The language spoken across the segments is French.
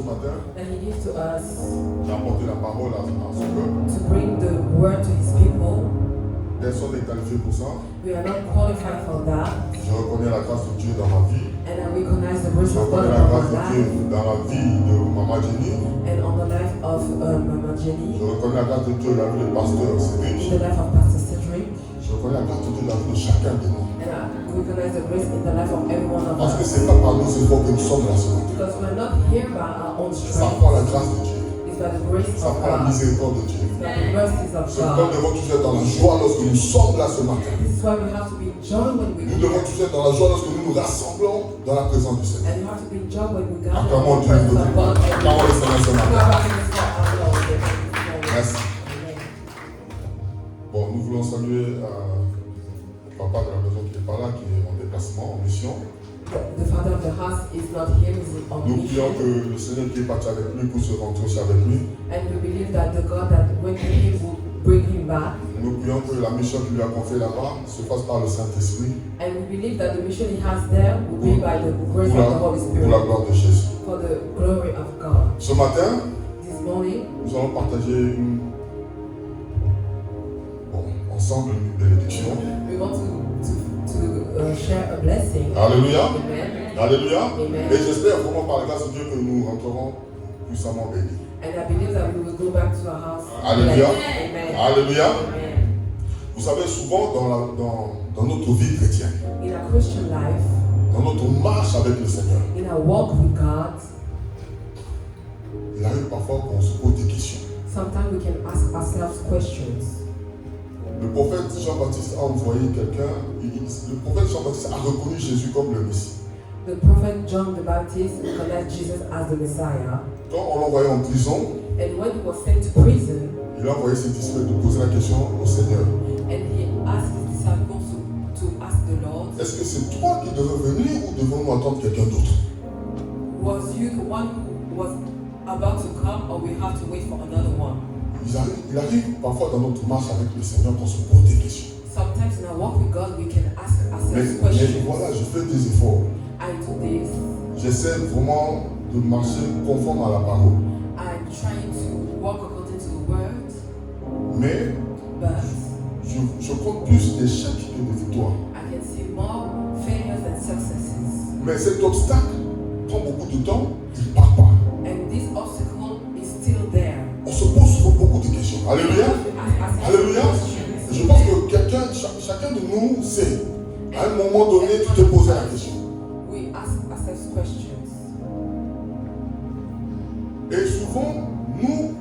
matin. That He gives to us D'apporter la parole à son peuple. to bring the word to His people. Personne n'est qualifié pour ça. We are not qualified for that. Je reconnais la grâce de Dieu dans ma vie. And I recognize the grace Je of God reconnais la on grâce my de Dieu life dans la vie de Maman Jenny. and on the life of Mama Jenny, Je reconnais la grâce de Dieu dans la vie du pasteur in Cédric. the life of Pastor Cedric, Je reconnais la grâce de Dieu dans la vie de chacun de nous. and I recognize the grace in the life of every one of Parce que us. ce n'est pas par nos efforts que nous sommes là ce matin. Because we're not here by our own Ça strength. prend la grâce de Dieu. It's by the grace Ça of prend la God. miséricorde de Dieu. It's by the mercies of C'est pourquoi nous God. devons tous être dans la joie lorsque nous sommes là ce matin. This is why we have to be in joy when we Nous devons tous être dans la joie lorsque nous nous rassemblons dans la présence du Seigneur. and you have to be in joy when we gather in Acclamons the Dieu. presence of God. Acclamons le Seigneur ce matin. Merci. Amen. Bon, nous voulons saluer papa de la maison qui n'est pas là, qui est en déplacement, en mission. The father of the house is not here, he's on Nous prions mission. que le Seigneur qui est parti avec lui puisse se rentrer aussi avec lui. And we believe that the God that went to him will bring him back. Nous prions que la mission qu'il lui a confiée là-bas se fasse par le Saint-Esprit And we believe that the mission he has there will be by the grace pour of the Holy la Spirit, gloire de Jésus. for the glory of God. Ce matin, This morning, nous allons partager ensemble une bénédiction. we want to share a blessing. Alléluia. Amen. Alléluia. Amen. Et j'espère vraiment par la grâce de Dieu que nous rentrerons puissamment bénis. And I believe that we will go back to our house. Alléluia. Amen. Alléluia. Amen. Vous savez, souvent dans notre vie chrétienne, In our Christian life, dans notre marche avec le Seigneur, in our walk with God, il arrive parfois qu'on se pose des questions. sometimes we can ask ourselves questions. Le prophète Jean-Baptiste a envoyé quelqu'un, le prophète Jean-Baptiste a reconnu Jésus comme le Messie. The prophet John the Baptist recognized Jesus as the Messiah, Quand on l'envoyait en prison, and when he was sent to prison, il a envoyé ses disciples de poser la question au Seigneur. and he asked his disciples to ask the Lord, Est-ce que c'est toi qui devais venir ou devons-nous attendre quelqu'un d'autre? was you the one who was about to come, or we have to wait for another one? Il arrive parfois dans notre marche avec le Seigneur qu'on se pose des questions. Sometimes in our walk with God, we can ask Mais ourselves questions. voilà, je fais des efforts. I do this. J'essaie vraiment de marcher conforme à la parole. I'm trying to walk according to the word, Mais but je compte plus d'échecs que de victoires. I can see more failures than successes. Mais cet obstacle prend beaucoup de temps, il ne part pas. And this obstacle is still there. On se pose souvent beaucoup de questions. Alléluia. Alléluia. Je pense que chacun de nous sait. À un moment donné, tu te posais la question. We ask ourselves questions. Et souvent, nous,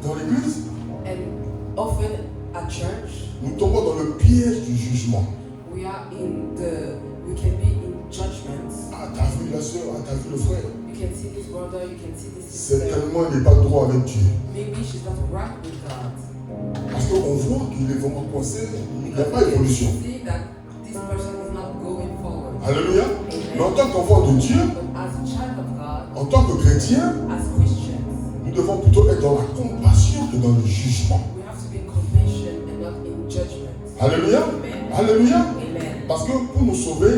dans l'église, And often at church, nous tombons dans le piège du jugement. we can be in judgments. Ah, t'as vu la soeur, ah, t'as vu le frère. You can see this brother, you can see this C'est sister. tellement il n'est pas droit avec Dieu. Maybe she's not right with God. Parce qu'on voit qu'il est vraiment coincé, il n'y a pas d'évolution. See that this person is not going forward. Alléluia. Mais en tant qu'enfant de Dieu, But as a child of God, en tant que chrétien, as Christians, nous devons plutôt être dans la compassion que dans le jugement. we have to be in compassion and not in judgment. Alléluia. Amen. Alléluia. Amen. Parce que pour nous sauver,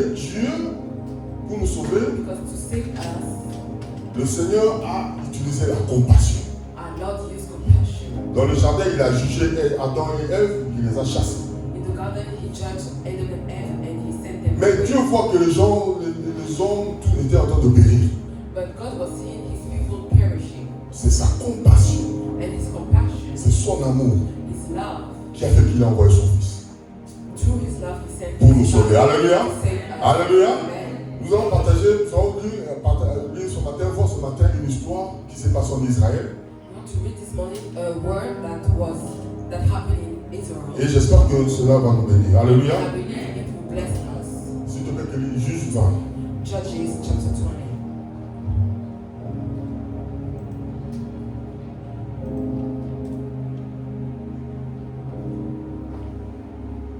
pour nous sauver, Because to save us, le Seigneur a utilisé la compassion. our Lord used compassion. Dans le jardin, il a jugé Adam et Ève, il les a chassés. In the garden, he judged Adam and Eve and he sent them Mais away. Dieu voit que les hommes, tout était en train de périr. But God was seeing his people perishing, C'est sa compassion, and his compassion, c'est son amour his love, qui a fait qu'il a envoyé son Fils. through his love, he sent Pour nous his sauver. son Alléluia. to save us. Alléluia. Amen. Nous allons partager, nous allons lire ce matin, voir ce matin une histoire qui s'est passée en Israël. I want to read this morning a word that happened in Israel. Et j'espère que cela va nous bénir. Alléluia. I believe it will bless us. S'il te plaît, que les juges 20. Judges chapter 20.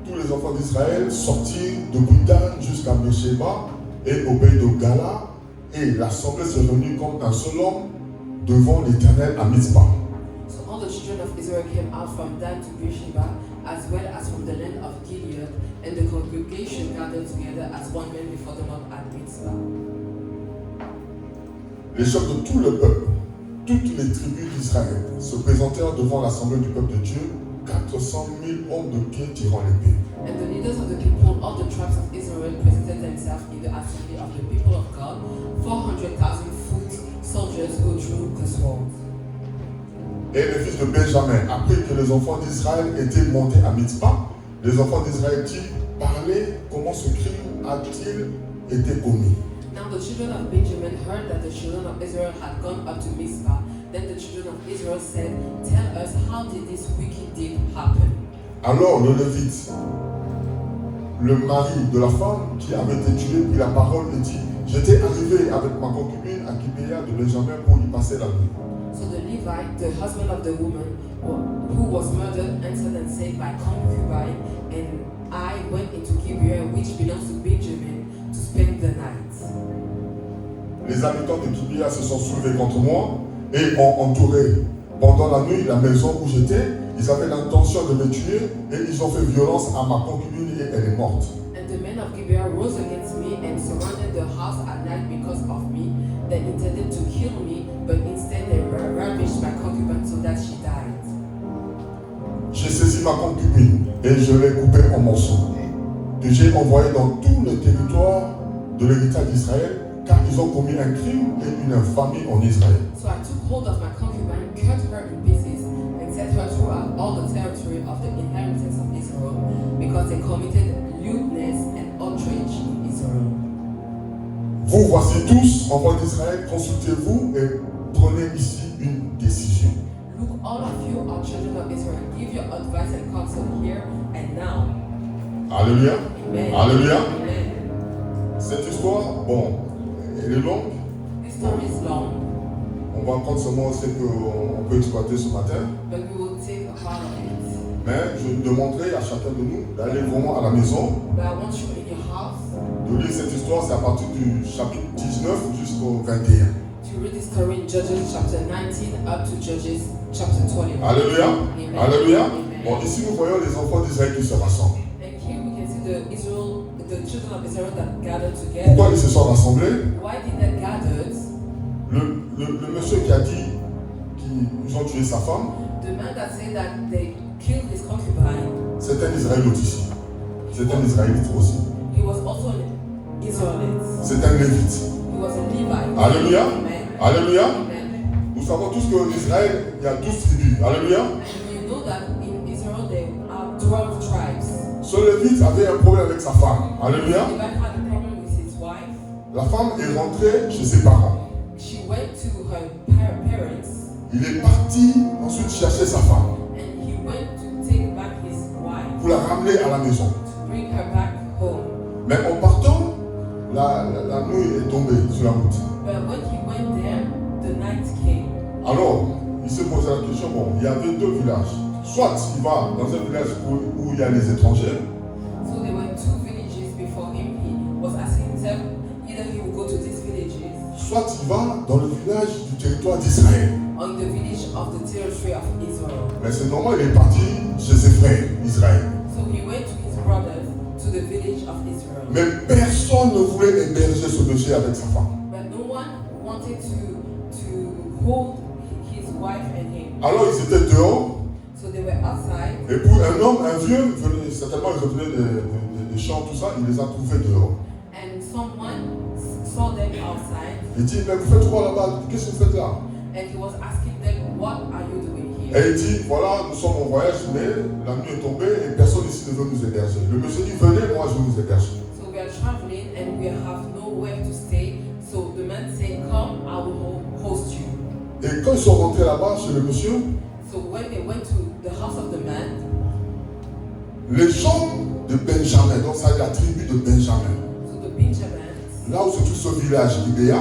Tous les enfants d'Israël sortirent depuis Dan jusqu'à Beersheba et au pays de Gala, et l'assemblée s'est réunie comme un seul homme devant l'Éternel à Mitzpah. So all the children of Israel came out from Dan to Beersheba, as well as from the land of Gilead, and the congregation gathered together as one man before the Lord at Mitzvah. Les chefs de tout le peuple toutes les tribus d'Israël se présentèrent devant l'assemblée du peuple de Dieu, 400 000 hommes de pied tirant l'épée. And the leaders of the people, all the tribes of Israel, presented themselves in the assembly of the people of God, 400,000 foot soldiers who drew the sword. Et les fils de Benjamin, après que les enfants d'Israël étaient montés à Mitzpah, les enfants d'Israël qui parlaient comment ce crime a-t-il été commis. Now the children of Benjamin heard that the children of Israel had gone up to Mizpah. Then the children of Israel said, "Tell us, how did this wicked deed happen?" Alors le Lévite, le mari de la femme qui avait été tuée, prit la parole et dit, j'étais arrivé avec ma concubine à Gibéa de Benjamin pour y passer la nuit. So the Levite, the husband of the woman who was murdered, answered and said, "My concubine and I went into Gibeah, which belongs to Benjamin, to spend the night." Les habitants de Gibéa se sont soulevés contre moi et ont entouré pendant la nuit la maison où j'étais. Ils avaient l'intention de me tuer et ils ont fait violence à ma concubine et elle est morte. And the men of Gibeah rose against me and surrounded the house at night because of me. They intended to kill me, but instead they ravished my concubine so that she died. J'ai saisi ma concubine et je l'ai coupée en morceaux, que j'ai envoyé dans tout le territoire de l'héritage d'Israël, car ils ont commis un crime et une infamie en Israël. So I took hold of my concubine, cut her in pieces, and set her throughout all the territory of the inheritance of Israel, because they committed lewdness and outrage in Israel. Vous voici tous, enfants d'Israël, consultez-vous et prenez ici une décision. Look, all of you are children of Israel. Give your advice and counsel here and now. Alléluia. Amen. Alléluia. Amen. Cette histoire, bon, elle est longue. This story is long, On va prendre seulement ce qu'on peut exploiter ce matin. but we will take a part of it. Mais je demanderai à chacun de nous d'aller vraiment à la maison, But I want you in your house de lire cette histoire. C'est à partir du chapitre 19 jusqu'au 21. to read this story in Judges chapter 19 up to Judges chapter 21. Alléluia. Amen. Alléluia. Amen. Bon, ici nous voyons les enfants d'Israël qui se rassemblent. And here we can see the children of Israel that gathered together. Pourquoi ils se sont rassemblés? Why did they gather? Le monsieur qui a dit qu'ils ont tué sa femme, The man that said that they killed his concubine, c'est un Israélite ici. C'est un Israélite aussi. he was also an Israelite. C'est un Lévite. He was a Levite. Alléluia. Amen. Alléluia. Amen. Nous savons tous qu'en Israël, il y a 12 tribus. Alléluia. And you know that in Israel there are 12 tribes. Ce Lévite avait un problème avec sa femme. Alléluia. The Levite had a problem with his wife. La femme est rentrée chez ses parents. She went to her parents Il est parti ensuite chercher sa femme and he went to take back his wife, pour la ramener à la maison. to bring her back home. Mais en partant, la nuit est tombée sur la route. But when he went there, the night came. Alors, il se posait la question, bon, il y avait deux villages. Soit il va dans un village où il y a les étrangers, So there were two villages before him. He was asking himself either he would go to these villages soit il va dans le village du territoire d'Israël. or in the village of the territory of Israel. Mais c'est normal, il est parti chez ses frères d'Israël. So he went to his brothers to the village of Israel. Mais personne ne voulait héberger ce monsieur avec sa femme. But no one wanted to hold his wife and him. Alors ils étaient dehors, So they were outside. et pour un homme, un vieux, certainement ils revenaient des champs, tout ça, il les a trouvés dehors. And someone saw them outside, Il dit, mais vous faites quoi là-bas? Qu'est-ce que vous faites là? and he was asking them, "What are you doing Et here?" il dit, voilà, nous sommes en voyage, mais la nuit est tombée et personne ici ne veut nous héberger. Le monsieur dit, venez, moi je vais vous héberger. So we are traveling and we have nowhere to stay. So the man said, "Come, I will host you." Et quand ils sont rentrés là-bas chez le monsieur, So when they went to the house of the man, les gens de Benjamin, donc ça c'est la tribu de Benjamin, so the Benjamins, là où se trouve ce village Gibéa,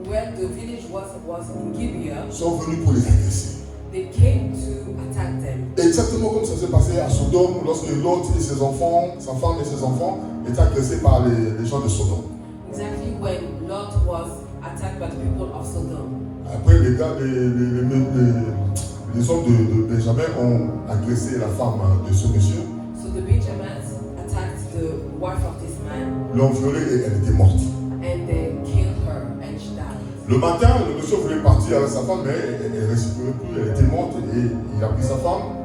where the village was in Gibeah, sont venus pour les agresser. they came to attack them. Exactement comme ça s'est passé à Sodome, lorsque Lot et ses enfants, sa femme et ses enfants, étaient agressés par les gens de Sodome. Exactly when Lot was attacked by the people of Sodom. Après, les hommes de Benjamin ont agressé la femme de ce monsieur, So the Benjamins attacked the wife of this man l'ont violée et elle était morte. and they killed her and she died. Le matin, le monsieur voulait partir avec sa femme, mais elle ne respirait plus, elle était morte et il a pris sa femme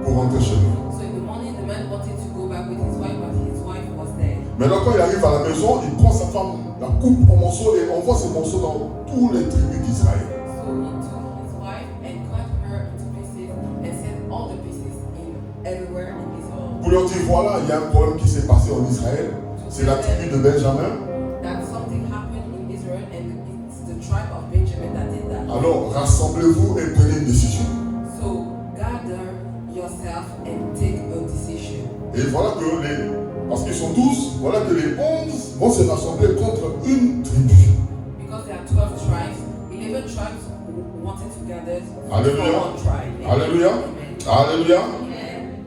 pour rentrer chez lui. So in the morning, the man wanted to go back with his wife, but his wife was there. Maintenant, quand il arrive à la maison, il prend sa femme, la coupe en morceaux et envoie ces morceaux dans tous les tribus d'Israël. So he took his wife and cut her into pieces and sent all the pieces in everywhere in Israel. Pour leur dire, voilà, il y a un problème qui s'est passé en Israël. C'est la tribu de Benjamin. That something happened in Israel and it's the tribe of Benjamin that did that. Alors, rassemblez-vous et prenez une décision. So gather yourself and take a decision. Et voilà que parce qu'ils sont 12, voilà que les 11 vont se rassembler contre une tribu. Because there are 12 tribes, 11 tribes wanted to gather Alléluia. for one tribe. Alléluia. Amen. Alléluia. Amen.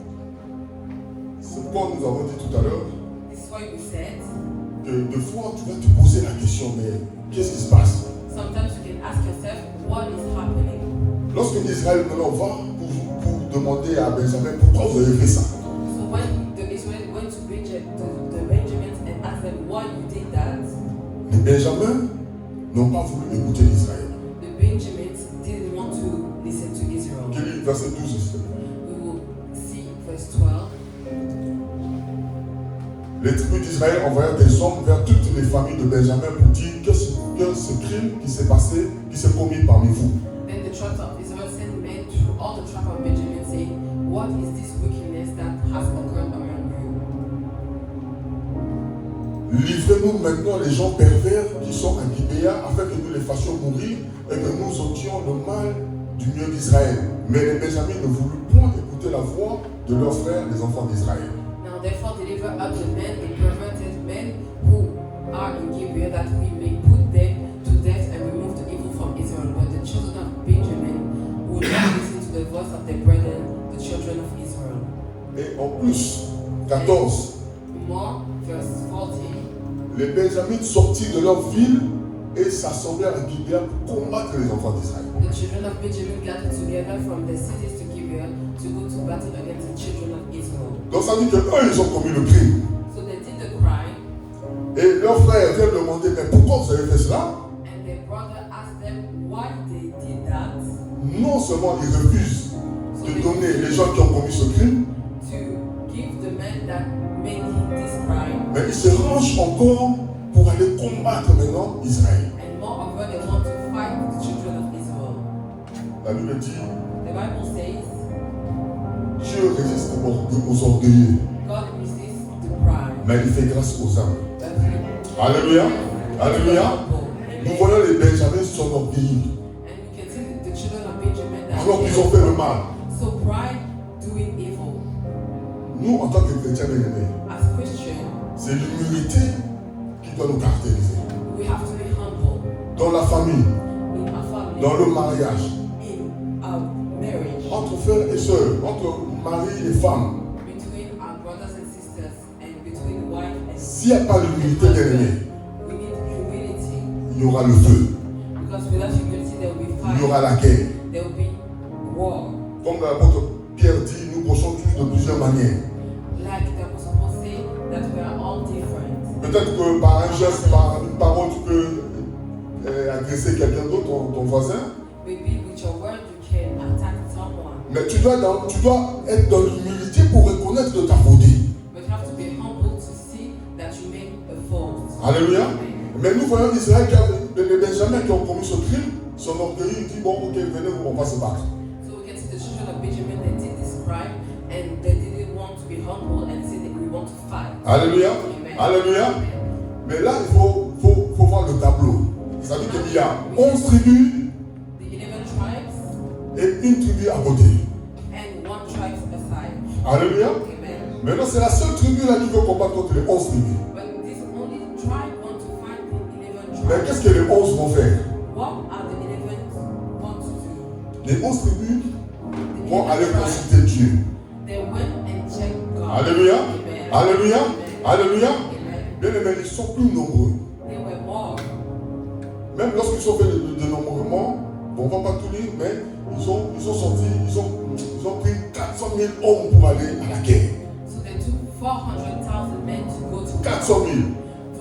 C'est pourquoi nous avons dit tout à l'heure This is why we said, que des fois tu vas te poser la question, mais qu'est-ce qui se passe? sometimes you can ask yourself, what is happening? Lorsque Israël maintenant va pour demander à Benjamin pourquoi vous avez fait ça, So when the Israelites went to the Benjamins and asked them why you did that, les Benjamins n'ont pas voulu écouter Israël. the Benjamins didn't want to listen to Israel. Quel est le verset 12 ici? We will see verse 12. Les tribus d'Israël envoyèrent des hommes vers toutes les familles de Benjamin pour dire que ce crime qui s'est passé, qui s'est commis parmi vous. Then the tribes of Israel sent men through all the tribe of Benjamin saying, what is this wickedness that has occurred among you? Livrez-nous maintenant les gens pervers qui sont à Gibéa afin que nous les fassions mourir et que nous ôtions le mal du milieu d'Israël. Mais les Benjamins ne voulurent point écouter la voix de leurs frères, les enfants d'Israël. Now therefore deliver up the men, the perverted men who are in Gibeah, that we may put them to death and remove the evil from Israel. But the children of Benjamin would not listen to the voice of their brethren, the children of Israel. Et en plus, 14, More, verse 14. les Benjamins sortirent de leur ville et s'assemblèrent à Gibéa pour combattre les enfants d'Israël. The children of Benjamin gathered together from the cities to Gibeah to go to battle against the children of Israel. Donc ça dit qu'eux, ils ont commis le crime. So they did the crime, Et leurs frères viennent demander, mais pourquoi vous avez fait cela? and their brother asked them why they did that. Non seulement ils refusent de donner les gens qui ont commis ce crime, To give the men that made this crime, mais ils se rangent encore pour aller combattre maintenant Israël. and moreover they want to fight the children of Israel. La Bible dit, The Bible says Dieu résiste aux orgueilleux, God resists the pride, mais il fait grâce aux âmes. but he Alléluia. Alléluia. humble. Nous voyons les Benjamins s'enorgueillir And you can see the children of Benjamin that alors qu'ils ont fait le mal. so pride doing evil. Nous, en tant que chrétiens bien-aimés, As Christians, c'est l'humilité qui doit nous caractériser. we have to be humble Dans la famille, in our family, dans le mariage, in our marriage, entre frères et sœurs, entre mari et femme. between our brothers and sisters, and between wife and S'il n'y a pas l'humilité, bien-aimés, we need humility, il y aura le feu, because without humility there will be il y fire, aura la guerre. there will be war. Comme l'apôtre Pierre dit, nous prêchons tous de plusieurs manières. Like the Apostle Paul say that we are all different. Peut-être que par un geste, par une parole, tu peux agresser quelqu'un d'autre, ton voisin. Maybe with your word you can attack someone, Mais tu dois être dans l'humilité pour reconnaître de ta faute. but you have to be humble to see that you made a fault. Alléluia. Mais nous voyons Israël, les Benjamins qui ont commis ce crime, son orgueil, il dit, bon, ok, venez, on va se battre. So we can see the children of Benjamin, they did this crime and they didn't want to be humble and said that we want to fight. Alléluia. Amen. Alléluia. Amen. Mais là, il faut voir le tableau. Ça veut dire qu'il y a 11 tribus The 11 tribes et une tribu à côté. and one tribe aside. Alléluia. Amen. Maintenant, c'est la seule tribu là qui veut combattre contre les 11 tribus. But this only tribe want to fight the 11 Mais tribes. qu'est-ce que les 11 vont faire? What are the 11 want to do? Les 11 tribus The vont 11 aller tribes, consulter Dieu. they went and checked God. Alléluia. Amen. Alléluia. Amen. Alléluia. Amen. Bien aimés, ils sont plus nombreux. They were more. Même lorsqu'ils ont fait le dénombrement, on ne va pas tout lire, mais ils ont sorti, ils ont pris 400 000 hommes pour aller à la guerre. So they took 400,000 men to go to 400 000.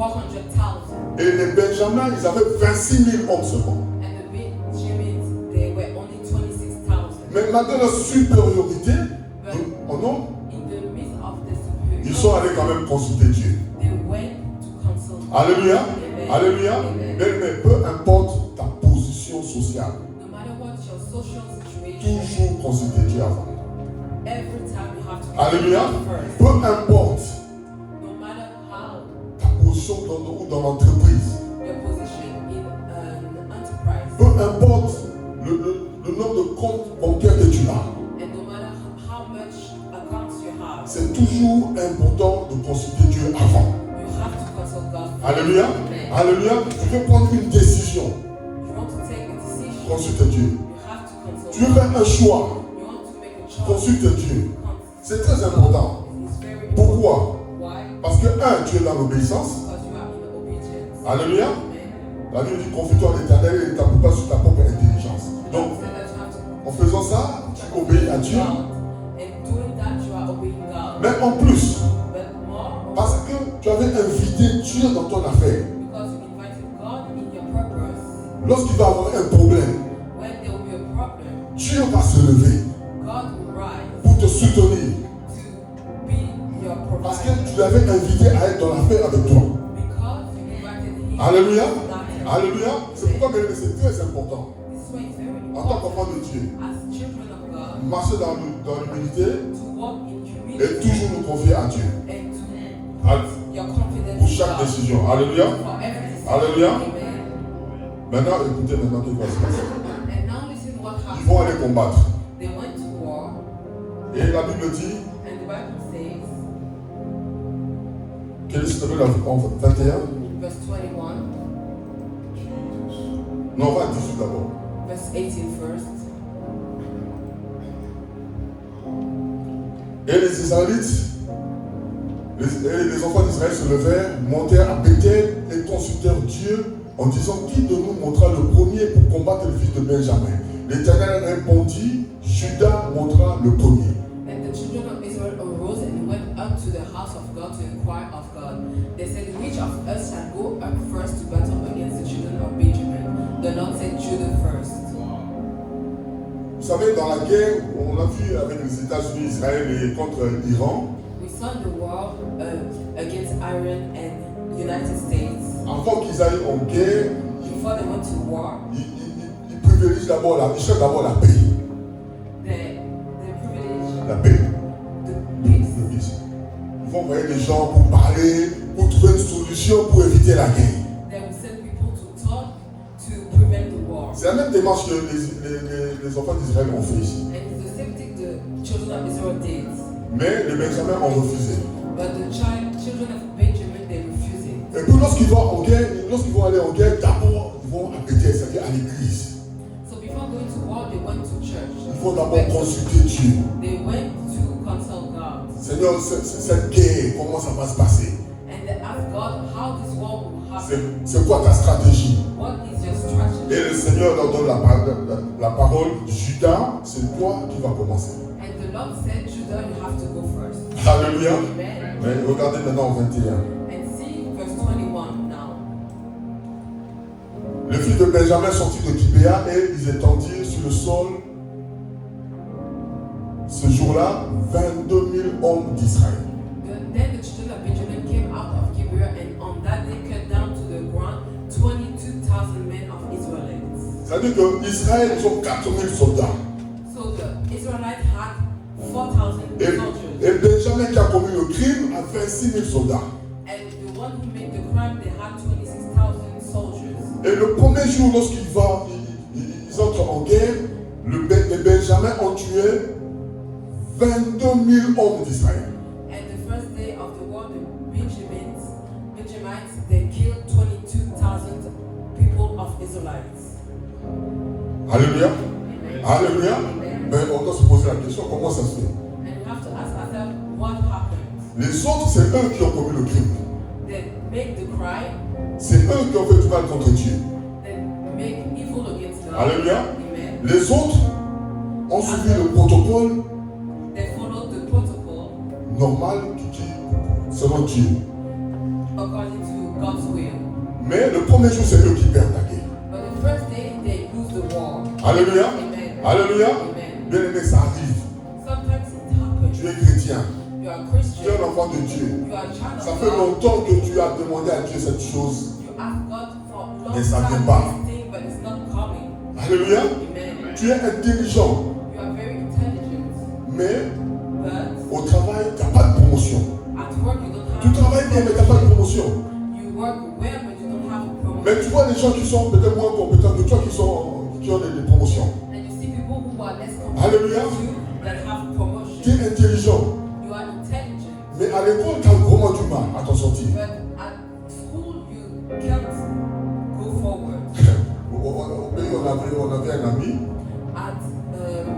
400,000. Et les Benjamins, ils avaient 26 000 hommes seulement. And the Benjamins, they were only 26,000. Mais malgré leur supériorité en nombre, In the midst of the superiority, ils sont allés quand même consulter Dieu. they went to consult. Alléluia. Amen. Alléluia. Amen. Mais peu importe ta position sociale, No matter what your social situation, toujours consulter Dieu avant. every time you have to be Alléluia. first. Peu importe No matter how ta position dans l'entreprise, your position in an enterprise, peu importe le nombre de comptes bancaires que tu as, and no matter how much accounts you have, c'est toujours important de consulter Dieu avant. you have to consult God first. Alléluia. Amen. Alléluia. Tu veux prendre une décision, You want to take a decision, consulte Dieu. you have to consult Tu veux God. faire un choix, You want to make a choice, consulte Dieu. consult C'est très God. important. It's very important. Pourquoi? Why? Parce que, tu es dans l'obéissance. Because you are in obedience. Alléluia. Amen. La Bible dit confie-toi à l'Éternel et ne t'appuie pas sur ta propre intelligence. Donc, So that you have to en faisant ça, tu obéis à Dieu. God. And doing that, you are obeying God. Mais en plus, But more, parce que tu avais invité Dieu dans ton affaire, because you invited God in your purpose, lorsqu'il va avoir un problème, when there will be a problem, Dieu va se lever God will rise pour te soutenir. to be your Parce que provider. tu l'avais invité à être dans l'affaire avec toi. Because you invited Him. Alléluia. That- Alléluia. C'est pourquoi bien aimé, c'est très important. This is why it's very En tant important qu'enfant de Dieu, as children of God marcher dans l'humilité to walk in et humility toujours nous confier à Dieu. and to Pour your confidence in chaque God décision. Alléluia. for every decision. Alléluia. Amen. Maintenant, écoutez maintenant ce qui va se passer. And now listen what Ils happened. vont aller combattre. They went to war, Et la Bible dit, and the Bible says, quel est ce que la 21? verse 21, Non, on va à 18 d'abord. verse 18 first. Et les Israélites, les enfants d'Israël se levèrent, montèrent à Bethel et consultèrent Dieu en disant, qui de nous montra le premier pour combattre le fils de Benjamin? L'Éternel répondit, Judas montra le premier. And the children of Israel arose and went up to the house of God to inquire of God. They said, which of us shall go up first to battle against the children of Benjamin? The Lord said, Judah first. Vous savez, dans la guerre, on a vu avec les États-Unis, Israël et contre l'Iran, We saw the war against Iran and United States. avant qu'ils aillent en guerre, Before they went to war, ils privilégient d'abord ils cherchent d'abord la paix. they privileged La paix. the peace. Le peace. Ils vont envoyer des gens pour parler, pour trouver une solution pour éviter la guerre. They will send people to talk to prevent the war. C'est la même démarche que les enfants d'Israël ont fait ici. And it's the same thing the children of Israel did. Mais les Benjamins ont refusé. But the children of Benjamin, they refused it. Et puis lorsqu'ils vont aller en guerre, d'abord ils vont à Bethel, c'est-à-dire à l'église. So before going to war, they went to church. Il faut d'abord consulter Dieu. They went to consult God. Seigneur, cette guerre, comment ça va se passer? And they asked God how this war will happen. C'est quoi ta stratégie? What is your Et strategy? le Seigneur leur donne la parole. Judas, c'est toi qui vas commencer. And the Lord said, Judah, you have to go first. Alléluia. Amen. Mais regardez maintenant au 21. And see verse 21 now. Le fils de Benjamin sortit de Gibéa et ils étendirent sur le sol ce jour-là 22 000 hommes d'Israël. Then the children of Benjamin came out of Gibeah, and on that day cut down to the ground 22,000 men of Israelites. C'est-à-dire qu'Israël, ils ont 4 000 soldats. So the Israelites had 4,000 soldiers. Et Benjamin qui a commis le crime a 26 000 soldats. And the one who made the crime, they had 26,000 soldiers. Et le premier jour, lorsqu'ils entrent en guerre, les Benjamins ont tué 22 000 hommes d'Israël. And the first day of the war, the Benjamites, they killed 22,000 people of Israelites. Alléluia. Amen. Alléluia. Amen. Mais on doit se poser la question, comment ça se fait? And we have to ask ourselves, what happened? Les autres, c'est eux qui ont commis le crime. They make the crime, C'est eux qui ont fait du mal contre Dieu. they make evil against God. Alléluia. Amen. Les autres ont suivi le protocole They followed the protocol normal qui dit selon Dieu. according to God's will. Mais le premier jour, c'est eux qui perdent la guerre. But the first day, they lose the war. Alléluia. Amen. Alléluia. Amen. Bien aimé, ça arrive. Sometimes it happens. Tu es chrétien. You are a Tu Christian. es un enfant de Dieu. You are a child Ça of fait God. longtemps que tu as demandé à Dieu cette chose. You ask God for a long Mais ça vient time pas. this thing, but it's not coming. Alléluia. Amen. Tu es intelligent. You are very intelligent. Mais But au travail, tu n'as pas de promotion. at work, you don't have. Tu travailles bien, mais tu n'as pas de promotion. You work well, but you don't have a promotion. Mais tu vois les gens qui sont peut-être moins compétents que toi qui ont des promotions. And you see people who are less Alléluia. competent than you that have promotion. Tu es intelligent. You are intelligent. Mais à l'école, tu as vraiment du mal à t'en sortir. But at school, you can't go forward. Au pays, on avait un ami. At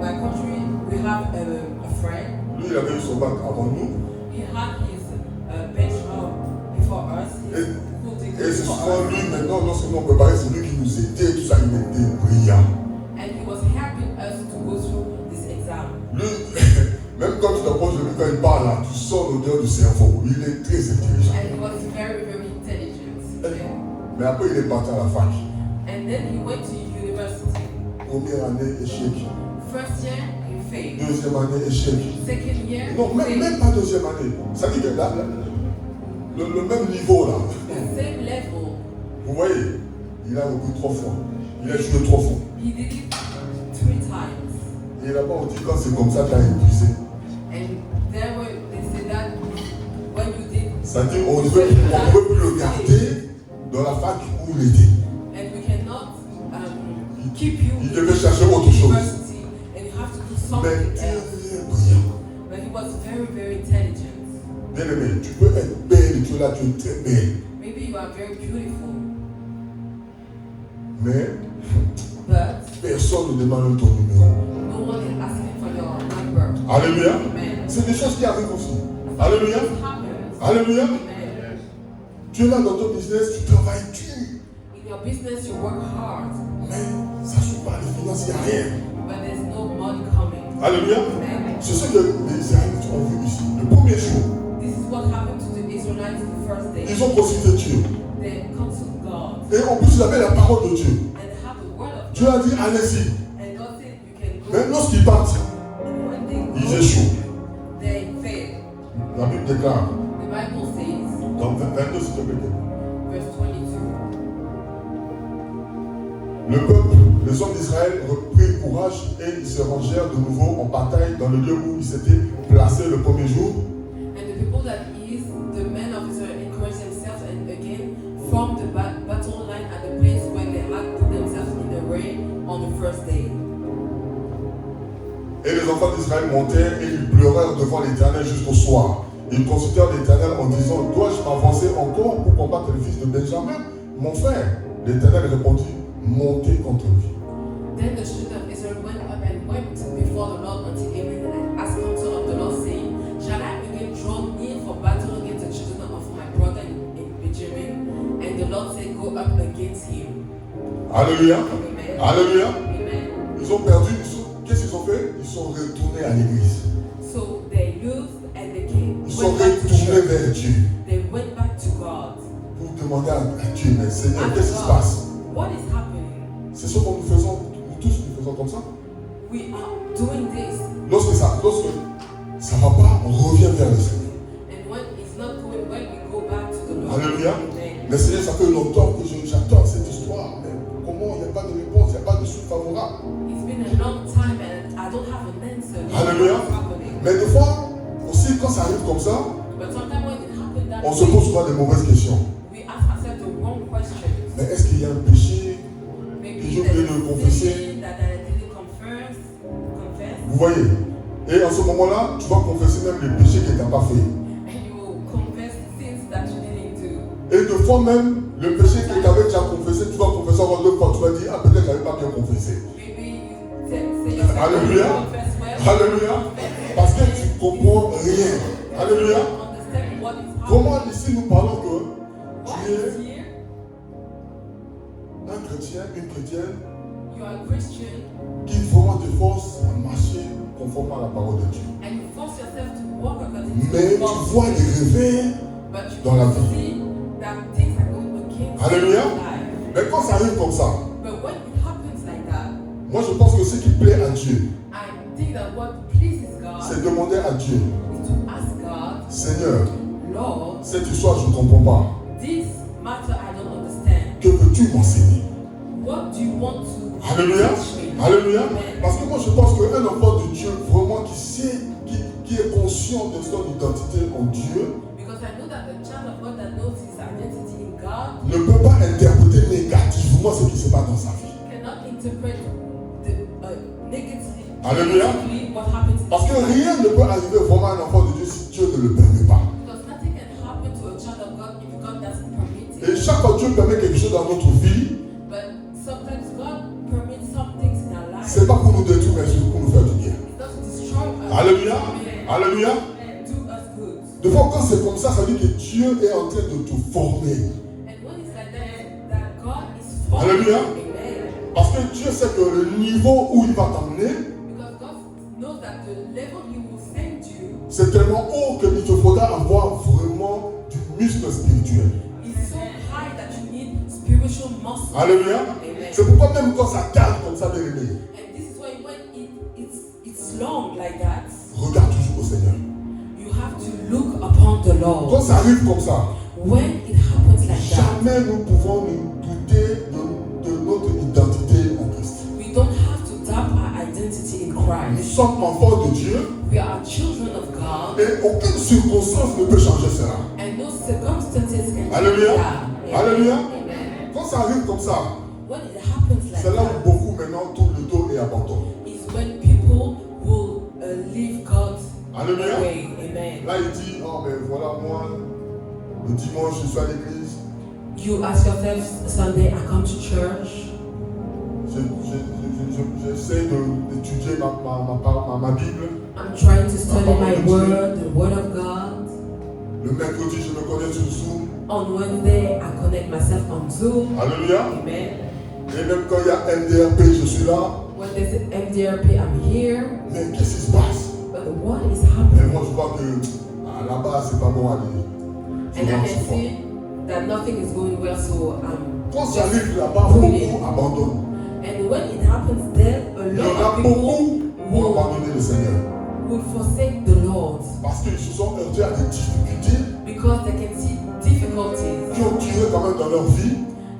my country, we have a friend. Lui, il avait eu son bac avant nous. He had his bachelor before us. His school Et degree c'est before souvent us. lui, maintenant, lorsque nous on préparait, c'est lui qui nous aidait, tout ça, il était brillant. And he was helping us to go through this exam. Lui, même quand tu t'approches de lui, quand il parle, là, tu sens l'odeur du cerveau. Il est très intelligent. And he was very, very intelligent. Mais après, il est parti à la fac. And then he went to university. Première année, échec. First year, he failed. Deuxième année, échec. Second year, Non, he failed. même pas deuxième année. Ça dit que là, le même niveau, là. The same level. Vous voyez, il a repris 3 fois. Il a joué 3 fois. He did it 3 times. Et là-bas, on dit quand c'est comme ça, tu as épuisé. And there were, they said that when you did, Ça dit on ne peut plus le garder dans la fac où il était. and we cannot keep you Il in devait chercher autre chose. university, and you have to do Mais something tu else. es brillant. But he was very, very intelligent. Bien aimé, tu peux être belle, tu es là, tu es très belle. Maybe you are very beautiful, Mais but personne ne demande ton numéro. no one is asking for your number. Alléluia. Amen. C'est des choses qui arrivent aussi. Alléluia. This happens. Alléluia. Amen. Tu es là dans ton business, tu travailles dur. In your business, you work hard, Mais ça ne suit pas les finances, il n'y a rien. but there's no money coming. Alléluia. Amen. C'est ce que les Israélites ont vu ici. Le premier jour, This is what happened to the Israelites the first day. ils ont consulté Dieu. They consulted God, Et en plus, ils avaient la parole de Dieu. and they have the word of Dieu a dit, allez-y. And God said, you can go. Mais lorsqu'ils partent, And when they ils go, échouent. they fail. La Bible déclare, The Bible says, dans 22, s'il te plaît, verse 22, le peuple, les hommes d'Israël reprirent courage et ils se rangèrent de nouveau en bataille dans le lieu où ils s'étaient placés le premier jour. and the people that is, the men of Israel encouraged themselves and again formed the battle line at the place where they had put themselves in array on the first day. Et les enfants d'Israël montèrent et ils pleurèrent devant l'Éternel jusqu'au soir. Ils consultèrent l'Éternel en disant, dois-je m'avancer encore pour combattre le fils de Benjamin, mon frère? L'Éternel répondit, montez contre lui. Then the children of Israel went up and wept before the Lord until evening and asked counsel of the Lord, saying, shall I again draw near for battle against the children of my brother in Benjamin? And the Lord said, go up against him. Alléluia. Amen. Alléluia. Amen. Ils ont perdu. Qu'est-ce qu'ils ont fait? Ils sont retournés à l'église. So they used and they came. Ils sont Went back to retournés church. vers Dieu They went back to God. pour demander à Dieu, mais Seigneur, Ask qu'est-ce qui se God, passe? what is happening? C'est ce que nous faisons, nous tous nous faisons comme ça. We are doing this, Lorsque ça va pas, on revient vers le Seigneur. and when it's not going well, we go back to the Lord. Alléluia. Amen. Mais Seigneur, ça fait longtemps que j'attends cette histoire. Mais comment il n'y a pas de réponse, il n'y a pas de suite favorable? It's been a long time and I don't have an answer. Alléluia. What's happening? Mais des fois, aussi, quand ça arrive comme ça, But sometimes when it happens that on se pose souvent des mauvaises questions. we ask ourselves the wrong questions. Mais est-ce qu'il y a un péché? Maybe J'ai oublié de le confesser. sin that I didn't confess. Vous voyez? Et en ce moment-là, tu vas confesser même les péchés que tu n'as pas fait. And you will confess sins that you didn't do. Et des fois même, le péché que tu avais déjà confessé, tu vas confesser encore 2 fois. Tu vas dire, ah peut-être que je n'avais pas bien confessé. Maybe you say yourself, Alléluia. you confess well. Alléluia. Parce que tu ne comprends rien. Alléluia. Understand what is happening. Comment ici nous parlons que What tu is es here? un chrétien, une chrétienne You are a Christian qui vraiment te force à marcher conformément à la parole de Dieu. and you force yourself to walk according to Mais the tu law. vois des réveils But you dans la can vie. see that things are going Alléluia. life. Mais quand ça arrive comme ça, But when it happens like that, moi je pense que ce qui plaît à Dieu, I think that what pleases God c'est demander à Dieu, is to ask God, Seigneur, Lord, cette histoire je ne comprends pas. this matter I don't understand. Que veux-tu m'enseigner? What do you want to Alléluia. teach me? Alléluia. Amen. Parce que moi je pense qu'un enfant de Dieu vraiment qui sait, qui est conscient de son identité en Dieu, Because I know that the child of God that knows his identity in God ne peut pas interpréter négativement ce qui se passe dans sa vie. cannot interpret the Alléluia. negatively what happens in Parce que his life. rien ne peut arriver vraiment à un enfant de Dieu si Dieu ne le permet pas. Because nothing can happen to a child of God if God doesn't permit Et it. chaque fois que Dieu permet quelque chose dans notre vie, But sometimes God permits some things in our lives. c'est pas pour nous détruire, mais c'est pour nous faire du bien. It doesn't destroy us. Alléluia. Amen. Alléluia. And do us good. Des fois, quand c'est comme ça veut dire que Dieu est en train de te former. And when it's like that God is forming. Alléluia. Amen. Parce que Dieu sait que le niveau où il va t'emmener, Because God knows that the level He will send you c'est tellement haut qu'il te faudra avoir vraiment du muscle spirituel. is so high that you need spiritual muscle. Alléluia. Amen. C'est pourquoi même quand ça calme comme ça, bien aimé, And this is why when it's long like that, regarde toujours au Seigneur. you have to look upon the Quand Lord. ça arrive comme ça, When it happens like that, jamais nous pouvons nous douter de notre identité en Christ. we don't have to doubt our identity in Nous Christ. sommes enfants de Dieu We are children of God, et aucune circonstance ne peut changer cela. and no circumstances can change Alléluia. that. Amen. Alléluia. Amen. Quand ça arrive comme ça, When it happens like c'est là that, où beaucoup maintenant tournent le dos et abandonnent. is when people will leave God Alléluia. away. Amen. Là, il dit, oh mais voilà, moi, le dimanche, je suis à l'église, You ask yourself, Sunday, I come to church. j'essaie d'étudier ma Bible. I'm trying to study my word, the word of God. Le mercredi, je me connecte sur Zoom. On Wednesday, I connect myself on Zoom. Alléluia. Amen. Et même quand il y a MDRP, je suis là. When there's an MDRP, I'm here. Mais qu'est-ce qui se passe? But what is Mais happening? moi, je vois que là-bas, c'est pas bon à aller. And I can see that nothing is going well, so I'm Quand ça just arrive là-bas, pruning. beaucoup abandonnent. And when it happens there, a Il y en lot a of people beaucoup qui ont abandonné le Seigneur. will forsake the Lord Parce qu'ils se sont heurtés à des difficultés because they can see difficulties qui ont duré quand même dans leur vie.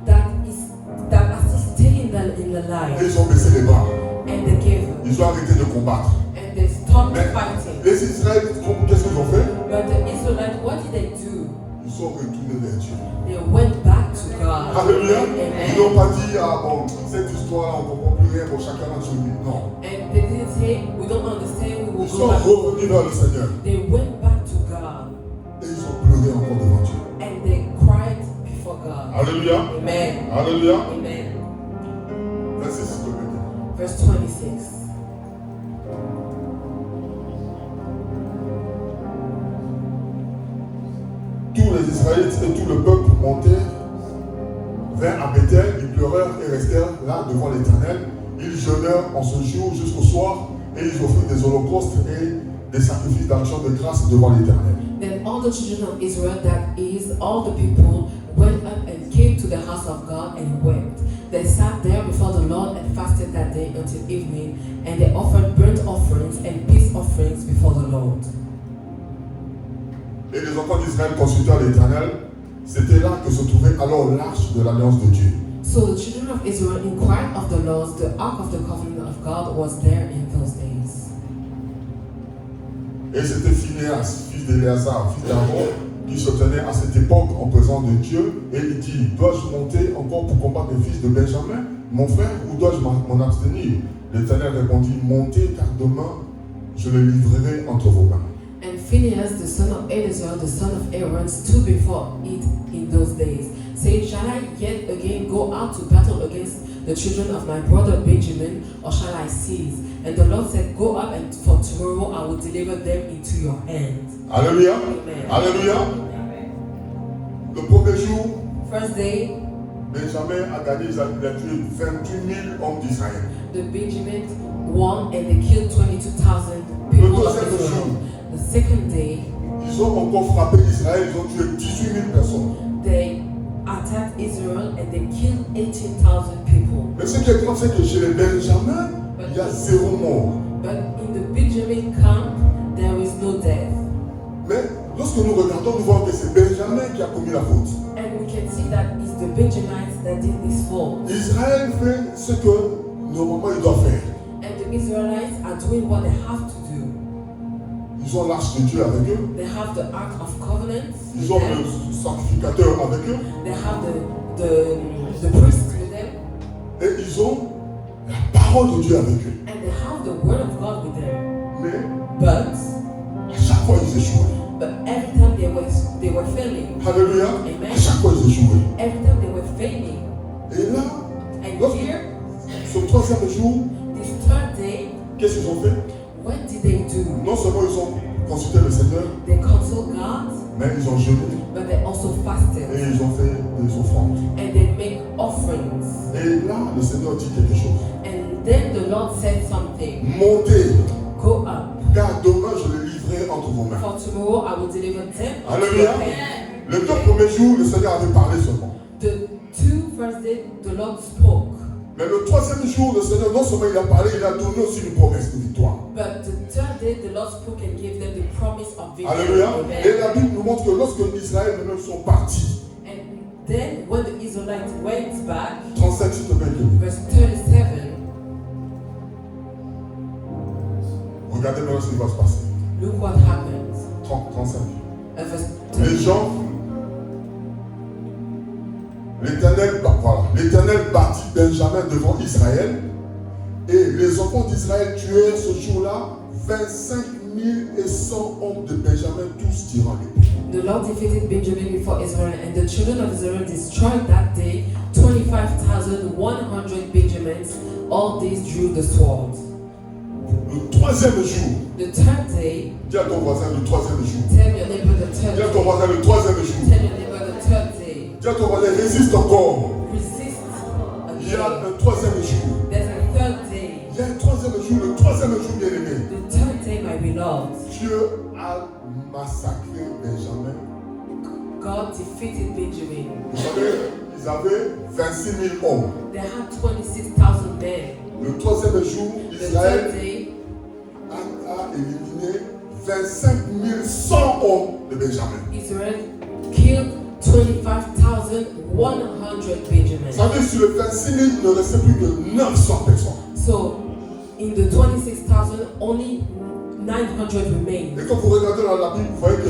that are still staying in the Et life, ils ont baissé les bras. and they give up, Ils ont arrêté de combattre. and they stop Mais fighting. les Israélites, qu'est-ce qu'ils ont fait? But the Israelites, what did they do? Ils sont retournés vers Dieu. They went back to God. Alléluia. Ils n'ont Amen. pas dit, ah bon, cette histoire-là, on ne comprend plus rien, bon, chacun a son vie. Non. And they didn't say, we don't understand, we will Ils go sont back. revenus vers le Seigneur. They went back to God, Et ils ont pleuré encore devant Dieu. and they cried before God. Alléluia. Amen. Alléluia. Amen. Verset 6 de Bénin. Verse 26. Tous les Israélites et tout le peuple montèrent vers à Bethel, ils pleurèrent et restèrent là devant l'Éternel. Ils jeûnèrent en ce jour jusqu'au soir et ils offrirent des holocaustes et des sacrifices d'action de grâce devant l'Éternel. Then all the children of Israel, that is, all the people, went up and came to the house of God and wept. They sat there before the Lord and fasted that day until evening, and they offered burnt offerings and peace offerings before the Lord. Et les enfants d'Israël consultèrent l'Éternel. C'était là que se trouvait alors l'arche de l'alliance de Dieu. So the children of Israel inquired of the Lord. The ark of the covenant of God was there in those days. Et c'était Phinehas, fils d'Éléazar, fils d'Aaron, qui se tenait à cette époque en présence de Dieu. Et il dit, dois-je monter encore pour combattre les fils de Benjamin, mon frère, ou dois-je m'en abstenir? L'Éternel répondit, montez, car demain je le livrerai entre vos mains. And Phinehas, the son of Eleazar, the son of Aaron, stood before it in those days, saying, Shall I yet again go out to battle against the children of my brother Benjamin, or shall I cease? And the Lord said, Go up, and for tomorrow I will deliver them into your hands. Alléluia. Amen. Alléluia. Le premier jour, First day, Benjamin a gagné, il a tué 28 000 hommes d'Israël. the Benjamin won, and they killed 22,000 people of Israel. The second day, Ils ont encore frappé Israël, ils ont tué 18 000 personnes. they attacked Israel and they killed 18,000 people. Mais ce qui est grave, c'est que chez les Benjamins, il y a 0 mort. But in the Benjamin camp, there is no death. Mais lorsque nous regardons, nous voyons que c'est Benjamin qui a commis la faute. And we can see that it's the Benjamites that did this fault. Israël fait ce que normalement il doit faire. And the Israelites are doing what they have to do. Ils ont l'arche de Dieu avec eux. They have the Ark of Covenant. Ils ont le sacrificateur avec eux. They have the priest with them. Et ils ont la parole de Dieu avec eux. And they have the word of God with them. Mais But à chaque fois ils échouaient. every time they were failing. Alléluia. Amen. À chaque fois ils échouaient. Every time they were failing. Et là, And here, ce troisième jour, this third day, qu'est-ce qu'ils ont fait? what did they do? Non seulement ils ont consulté le Seigneur, They consulted God, mais ils ont jeûné but they also et fasted. ils ont fait des offrandes. And they make offerings. Et là, le Seigneur dit quelque chose. And then the Lord said something. Montez, Go up. car demain je les livrerai entre vos mains. For tomorrow I will deliver them into Alléluia. your hand. Les 2 premiers jours, le Seigneur avait parlé seulement. The 2 first days, the Lord spoke. Mais le 3e jour, le Seigneur, non seulement il a parlé, il a donné aussi une promesse de victoire. But the 3rd day, the Lord spoke and gave them the promise of victory. Alléluia. Amen. Et la Bible nous montre que lorsque Israël eux-mêmes sont partis, And then when the Israelites went back, 37, s'il te plaît, verse 37, regardez maintenant ce qui va se passer. look what happened. 35. Verse Les 30. gens, l'Éternel bâtit Benjamin devant Israël, et les enfants d'Israël tuèrent ce jour-là 25 100 hommes de Benjamin, tous tirant l'épée. The Lord defeated Benjamin before Israel, and the children of Israel destroyed that day 25,100 Benjamins. All these drew the sword. Le 3e jour, The 3rd day, dis à ton voisin le 3e jour. tell your neighbor the 3rd Dis à ton day. voisin le 3e jour. Tell your neighbor the 3rd day. Dis à ton voisin, résiste encore. Resist Il y a again. un 3e jour. There's a 3rd day. Il y a un 3e jour, le 3e jour, bien aimé. The 3rd day, my beloved. Dieu a massacré Benjamin. God defeated Benjamin. Vous savez, ils avaient 26 000 hommes. They had 26,000 men. Le 3e jour, The Israël 3rd day, a éliminé 25 100 hommes de Benjamin. Israel killed 25,100 Benjamins. Ça veut dire que sur les 26 000, il ne restait plus que 900 personnes. So, in the 26,000, only 900 remained. Et quand vous regardez dans la Bible, vous voyez que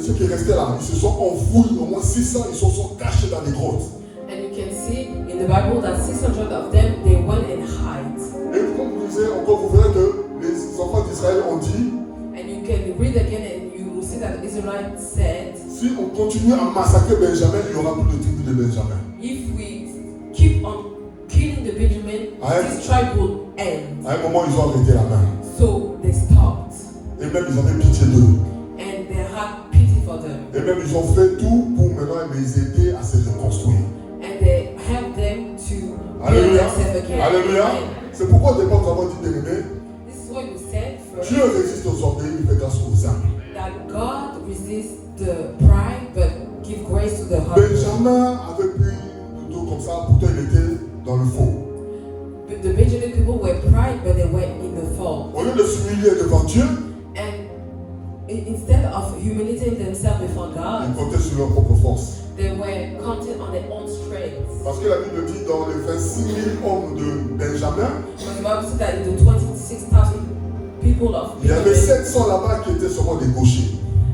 ceux qui restaient là, ils se sont enfouis, au moins 600, ils se sont cachés dans des grottes. And you can see in the Bible that 600 of them, they went and hid. Et comme vous lisez encore, vous verrez que les enfants d'Israël ont dit, And you can read again and you will see that the Israelites said, si on continue à massacrer Benjamin, il n'y aura plus de tribu de Benjamin. if we keep on killing the Benjamin, Aye. this tribe will end. À un moment, ils ont arrêté la main. So they stopped. Et même, ils avaient pitié d'eux. And they had pity for them. Et même, ils ont fait tout pour maintenant les aider à se reconstruire. And they helped them to build Alléluia. themselves again. Alléluia. Amen. C'est pourquoi au départ, nous avons dit, bien aimé, This is what we said first, Dieu résiste aux orgueils, il fait grâce aux âmes. that God resists the pride but give grace to the humble. Benjamin avait pris le dos comme ça, pourtant il était dans le faux. But the Benjamin people were pride but they were in the fall. Au lieu de s'humilier devant Dieu, And instead of humiliating themselves before ils God, comptaient sur leur propre force. they were counting on their own strength. Parce que la Bible dit dans les 26 000 hommes de Benjamin, But the Bible says that in the 26,000 people of il y avait Benjamin, 700 là-bas qui étaient seulement des gauchers.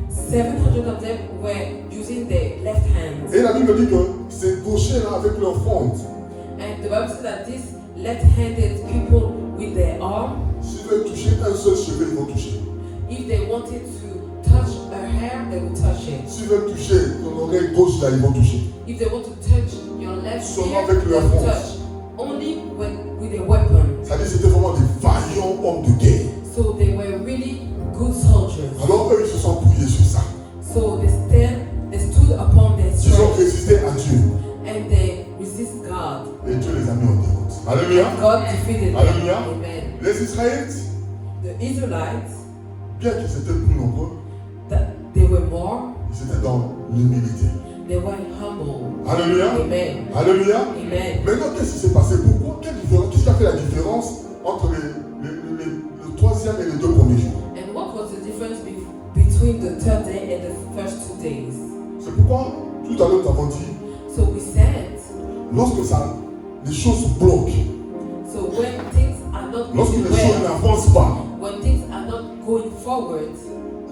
700 of them were using their left hand. Et la Bible dit que ces gauchers-là, avec leur fronde, And the Bible says that these left-handed people with their arm, s'ils veulent toucher un seul cheveu, ils vont toucher. if they wanted to touch a hair, they would touch it. S'ils veulent toucher ton oreille gauche, là, ils vont toucher. If they want to touch your left Seulement ear, avec they leur will force. touch. Only with a weapon. C'est-à-dire que c'était vraiment des vaillants hommes de guerre. So they were really good soldiers. Alors eux, ils se sont appuyés sur ça. So they stood upon their Ils ont strength résisté à Dieu. and they resist God. Et Dieu les a mis en déroute. Alléluia. God defeated them. Alléluia. Amen. Les Israélites, The Israelites, bien qu'ils étaient plus nombreux, that they were more, ils étaient dans l'humilité. They were humble. Alléluia. Amen. Alléluia. Amen. Maintenant, qu'est-ce qui s'est passé? Pourquoi? Qu'est-ce qui a fait la différence entre le troisième et les deux premiers jours? And what was the difference between the third day and the first 2 days? C'est pourquoi, tout à l'heure, nous avons dit, So we said, lorsque les choses bloquent, so when things are not lorsque going les choses well, n'avancent pas, when things are not going forward,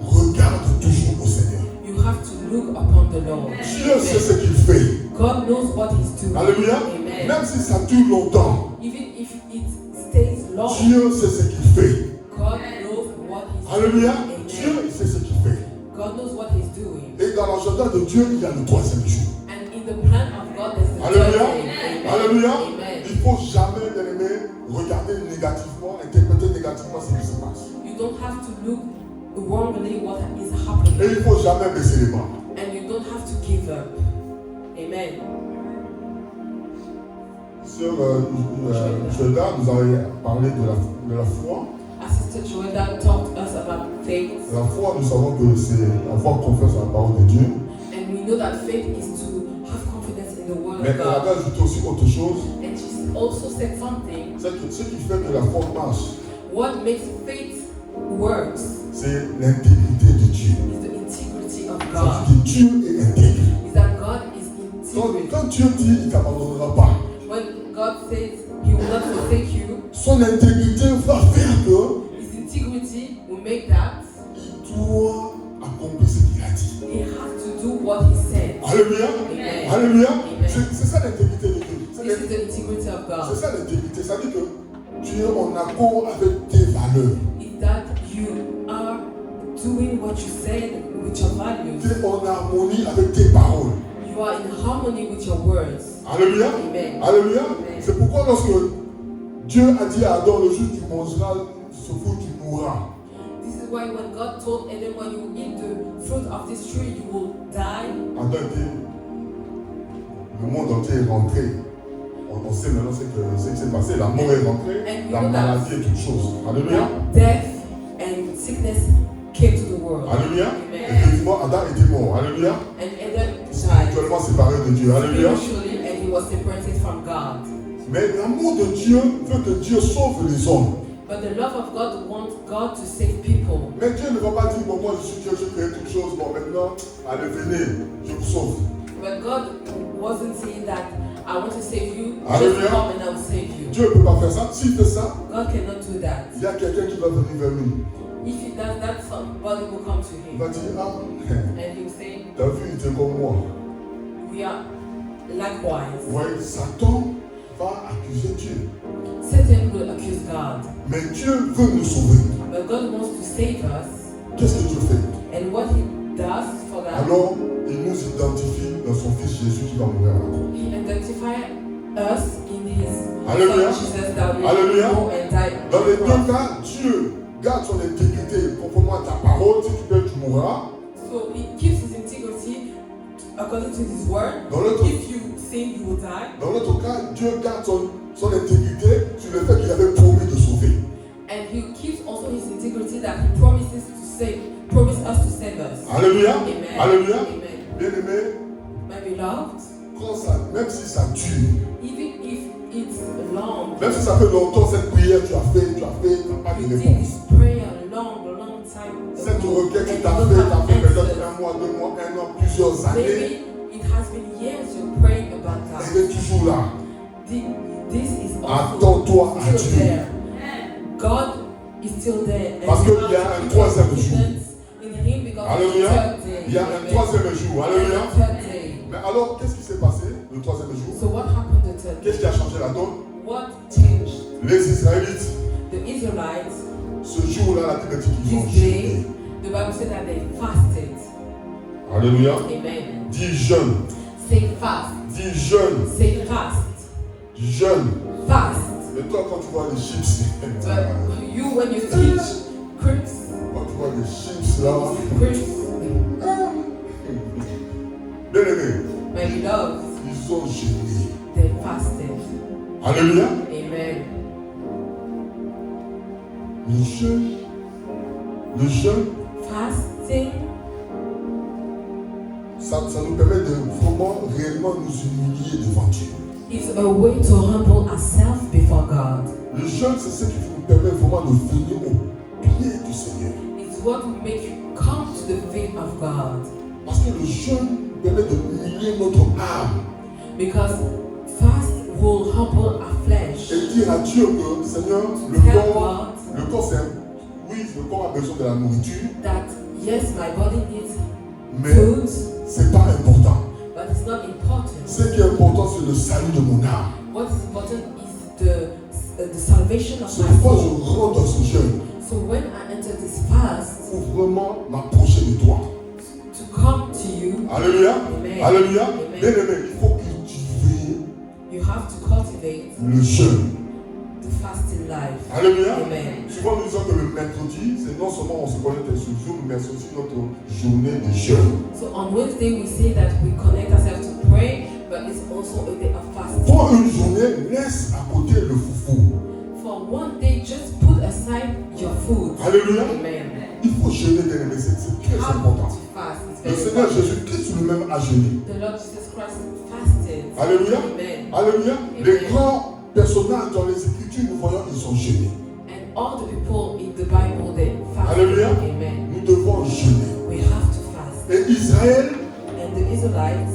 regarde toujours au Seigneur. you have to look upon the Lord. Dieu sait ce qu'il fait. God knows what He's doing. Alléluia. Amen. Même si ça dure longtemps, Even if it stays long, Dieu sait ce qu'il fait. God knows what He's Alléluia. doing. Dieu Amen. il sait ce qu'il fait. God knows what He's doing. Et dans l'agenda de Dieu, il y a le troisième jour. And in the plan of God, there's the third Alléluia. day. Amen. Alléluia. Amen. Il ne faut jamais, bien aimé, regarder négativement, interpréter négativement ce qui se passe. You don't have to look wrongly what is happening. Et il ne faut jamais baisser les bras. And you don't have to give up. Amen. Sur Joda, nous avons parlé de la foi. As Sister Joeda talked to us about faith, La foi, nous savons que c'est avoir confiance en la parole de Dieu. and we know that faith is to have confidence in the Word Mais of elle God. avait ajouté aussi autre chose. And she also said something. C'est que ce qui fait que la foi marche, What makes faith works c'est l'intégrité de Dieu. is the integrity of Ça God. veut dire que Dieu est intègre. Is that God is integrity. Quand Dieu dit, il ne t'abandonnera pas. When God says He will not forsake you, Son intégrité va faire que His integrity will make that il doit accomplir ce qu'il a dit. He has to do what He said. Alléluia. Amen. Alléluia. Amen. C'est ça l'intégrité de Dieu. This is the integrity of C'est God. ça l'intégrité. Ça veut dire que tu es en accord avec tes valeurs. Is that you are doing what you said with your values. Tu es en harmonie avec tes paroles. You are in harmony with your words. Alléluia. Amen. Alléluia. C'est pourquoi lorsque Dieu a dit à Adam, le jour où tu mangeras ce fruit, tu mourras. This is why when God told Adam, when you eat the fruit of this tree, you will die. Adam était, le monde entier est rentré. On sait maintenant ce qui s'est passé. La mort est rentrée, And we la know that- maladie et toutes choses. Alléluia. Death and sickness came to the world. Alléluia. Amen. Effectivement, Adam était mort. Alléluia. And Adam died Spirituellement séparé de Dieu. Alléluia. spiritually, and he was separated from God. Mais l'amour de Dieu veut que Dieu sauve les hommes. But the love of God wants God to save people. Mais Dieu ne va pas dire, bon, moi je suis Dieu, je crée toutes choses, bon maintenant, allez venez, je vous sauve. But God wasn't saying that I want to save you, Hallelujah. just come and I will save you. Dieu ne peut pas faire ça. S'il fait ça, God cannot do that. il y a quelqu'un qui va venir vers lui. If he does that, somebody will come to Il him va dire, ah, and he will say, t'as vu, il était comme moi. we are likewise. Ouais, Satan va accuser Dieu. Satan will accuse God. Mais Dieu veut nous sauver. But God wants to save us. Qu'est-ce que Dieu fait? And what he does for that, Alors, il nous identifie dans son Fils Jésus qui va mourir à la croix. he identifies us in his Hallelujah. Son Jesus that will Hallelujah. go and die. Dans les on the deux cross. cas, Dieu garde son intégrité conformément à ta parole. Si tu peux, tu mourras. So he keeps his integrity according to his word. Dans l'autre If you sin, you will die. Dans l'autre cas, Dieu garde son intégrité sur le fait qu'il avait promis de sauver. And he keeps also his integrity that he promises to save, promise us to save us. Alléluia. Amen. Alléluia. Amen. Bien aimé, My beloved, quand ça, même si ça dure, even if it's long, même si ça fait longtemps cette prière, tu as fait, tu n'as pas de you did réponse. this prayer long time Cette ago, requête and que you tu as don't fait, have peut-être answers. 1 mois, 2 mois, 1 an, plusieurs années, Maybe it has been years you're praying about that. elle est toujours là. This is Attends-toi à still Dieu. there. God is still there. And Parce you qu'il have y a to un keep troisième your jour. confidence in Him because Alléluia. it's the third day. Il y a un Amen. troisième jour. Alléluia. And the third day. Mais alors, qu'est-ce qui s'est passé le troisième jour? So what happened the third day? Qu'est-ce qui a changé la donne? What changed? Les Israélites, The Israelites, ce jour-là, la Bible dit qu'ils ont this day, jeûné. the Bible said that they fasted. Alléluia. Amen. Dis jeûne. Say fast. Dis jeûne. Say fast. Jeûne. Fast. Mais toi, quand tu vois les chips, But you, when you teach Crips, quand tu vois les chips là, bien aimé, my beloved, ils ont jeûné. they fasted. Alléluia. Amen. Le jeûne, Fasting, ça nous permet de vraiment réellement nous humilier devant Dieu. It's a way to humble ourselves before God. Le jeûne, c'est ce qui nous permet vraiment de venir au pied du Seigneur. It's what will make you come to the feet of God. Parce que le jeûne permet de humilier notre âme. Because fast will humble our flesh. Et dire à Dieu que, Seigneur, le corps c'est oui, le corps a besoin de la nourriture. That yes, my body needs mais food, c'est pas important. but it's not important. Ce qui est important, c'est le salut de mon âme. What is important is the salvation of C'est my pourquoi soul. je rentre dans ce jeûne. So when I enter this fast, Pour vraiment m'approcher de toi. to come to you, Alléluia. Amen. Alléluia. Amen. Bien aimé, il faut cultiver you have to cultivate le jeûne. the fasting life. Alléluia. Amen. Souvent nous disons que le mercredi, c'est non seulement on se connecte sur Zoom, mais c'est aussi notre journée de jeûne. So on Wednesday we say that we connect ourselves to pray, but it's also a day of fasting. Pour une journée, laisse à côté le foufou. For one day, just put aside your food. Alléluia. Amen. Il faut jeûner, bien aimé, c'est très You have important. to fast. It's Le very Seigneur important. Jésus-Christ lui-même a jeûné. The Lord Jesus Christ fasted. Alléluia. Amen. Alléluia. Les grands personnages dans les Écritures, nous voyons, ils sont jeûnés. And all the people in the Bible, they fasted. Alléluia. Amen. Nous devons jeûner. We have to fast. Et Israël And the Israelites,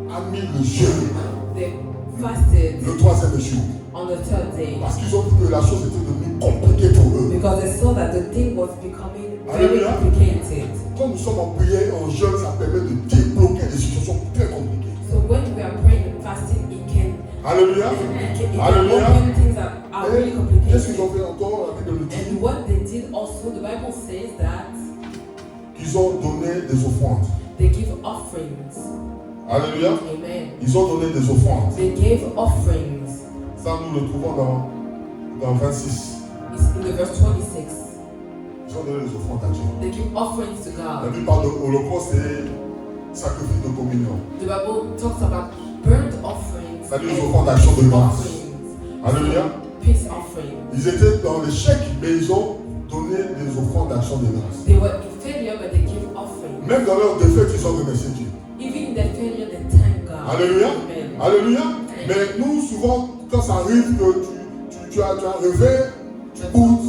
a mis le jeûne they fasted le troisième jour. on the third day. Parce qu'ils ont vu que la chose était devenue compliquée pour eux. Because they saw that the thing was becoming very Hallelujah. complicated. Quand nous sommes en prière, en jeûne, ça permet de débloquer des situations très compliquées. So when we are praying and fasting, it can Alléluia. it can Hallelujah. open things that are really Et qu'est-ce qu'ils complicated. ont fait encore? La Bible le dit And what they did also, the Bible says that qu'ils ont donné des offrandes. they give offerings. Alléluia. Amen. Ils ont donné des offrandes. They gave offerings. Ça, nous le trouvons dans 26. It's in the verse 26. Ils ont donné des offrandes à Dieu. They give offerings to La God. Bible parle de holocauste et sacrifice de communion. The Bible talks about burnt offerings C'est-à-dire les and offrandes d'action de peace grâce. offerings. Alléluia. Peace offerings. Ils étaient dans l'échec, mais ils ont donné des offrandes d'action de grâce. They were in failure, but they give offerings. Même dans leur défaite, ils ont remercié Dieu. Even in their failure, they thank God. Alléluia. Amen. Alléluia. Mais nous, souvent, quand ça arrive que tu as rêvé, tu boudes,